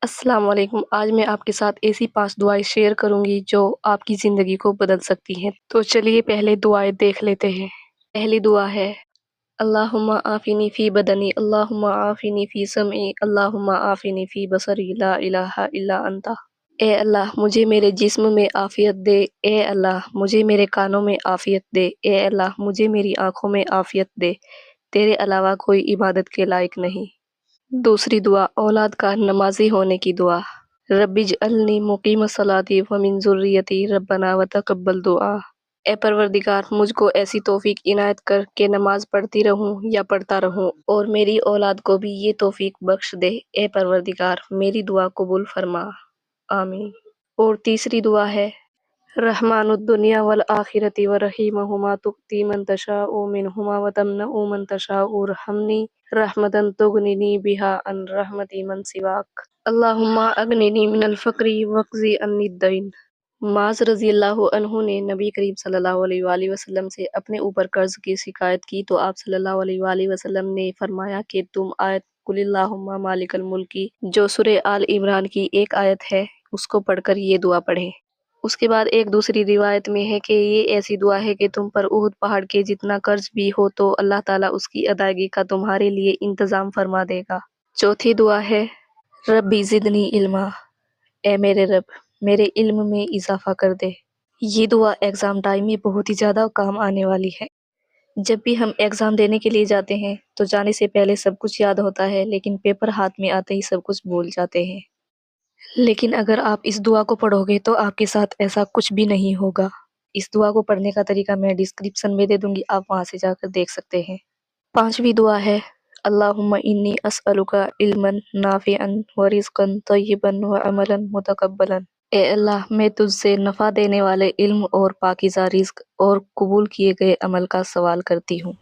السلام علیکم۔ آج میں آپ کے ساتھ ایسی 5 دعائیں شیئر کروں گی جو آپ کی زندگی کو بدل سکتی ہیں۔ تو چلیے پہلے دعائیں دیکھ لیتے ہیں۔ پہلی دعا ہے اللہم عافنی فی بدنی، اللہم عافنی فی سمعی، اللہم عافنی فی بصری، لا الہ الا انت۔ اے اللہ مجھے میرے جسم میں عافیت دے، اے اللہ مجھے میرے کانوں میں عافیت دے، اے اللہ مجھے میری آنکھوں میں عافیت دے، تیرے علاوہ کوئی عبادت کے لائق نہیں۔ دوسری دعا اولاد کا نمازی ہونے کی دعا، رب اجعلنی مقیم الصلاۃ ومن ذریتی ربنا وتقبل دعا۔ اے پروردگار مجھ کو ایسی توفیق عنایت کر کہ نماز پڑھتی رہوں یا پڑھتا رہوں، اور میری اولاد کو بھی یہ توفیق بخش دے، اے پروردگار میری دعا قبول فرما، آمین۔ اور تیسری دعا ہے رحمان الدنیا والآخرۃ ورحیمہما تؤتی من تشاء منہما وتمنع من تشاء ارحمنی رحمتا تغننی بہا عن رحمت من سواک، اللہم اغننی من الفقر واقض عنی الدین۔ معاذ رضی اللہ عنہ نے نبی کریم صلی اللہ علیہ وآلہ وسلم سے اپنے اوپر قرض کی شکایت کی تو آپ صلی اللہ علیہ وآلہ وسلم نے فرمایا کہ تم آیت قل اللہم مالک الملک جو سورہ آل عمران کی ایک آیت ہے اس کو پڑھ کر یہ دعا پڑھیں۔ اس کے بعد ایک دوسری روایت میں ہے کہ یہ ایسی دعا ہے کہ تم پر احد پہاڑ کے جتنا قرض بھی ہو تو اللہ تعالیٰ اس کی ادائیگی کا تمہارے لیے انتظام فرما دے گا۔ چوتھی دعا ہے ربی زدنی علما، اے میرے رب میرے علم میں اضافہ کر دے۔ یہ دعا ایگزام ٹائم میں بہت ہی زیادہ کام آنے والی ہے۔ جب بھی ہم ایگزام دینے کے لیے جاتے ہیں تو جانے سے پہلے سب کچھ یاد ہوتا ہے، لیکن پیپر ہاتھ میں آتے ہی سب کچھ بھول جاتے ہیں۔ لیکن اگر آپ اس دعا کو پڑھو گے تو آپ کے ساتھ ایسا کچھ بھی نہیں ہوگا۔ اس دعا کو پڑھنے کا طریقہ میں ڈسکرپشن میں دے دوں گی، آپ وہاں سے جا کر دیکھ سکتے ہیں۔ پانچویں دعا ہے اللہم انی اسألک علما نافعا ورزقا طیبا وعملا متقبلا، اے اللہ میں تجھ سے نفع دینے والے علم اور پاکیزہ رزق اور قبول کیے گئے عمل کا سوال کرتی ہوں۔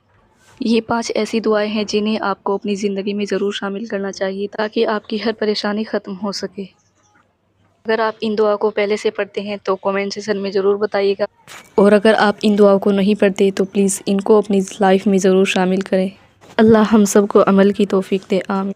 یہ 5 ایسی دعائیں ہیں جنہیں آپ کو اپنی زندگی میں ضرور شامل کرنا چاہیے تاکہ آپ کی ہر پریشانی ختم ہو سکے۔ اگر آپ ان دعا کو پہلے سے پڑھتے ہیں تو کامنٹ سیکشن میں ضرور بتائیے گا، اور اگر آپ ان دعاؤں کو نہیں پڑھتے تو پلیز ان کو اپنی لائف میں ضرور شامل کریں۔ اللہ ہم سب کو عمل کی توفیق دے، آمین۔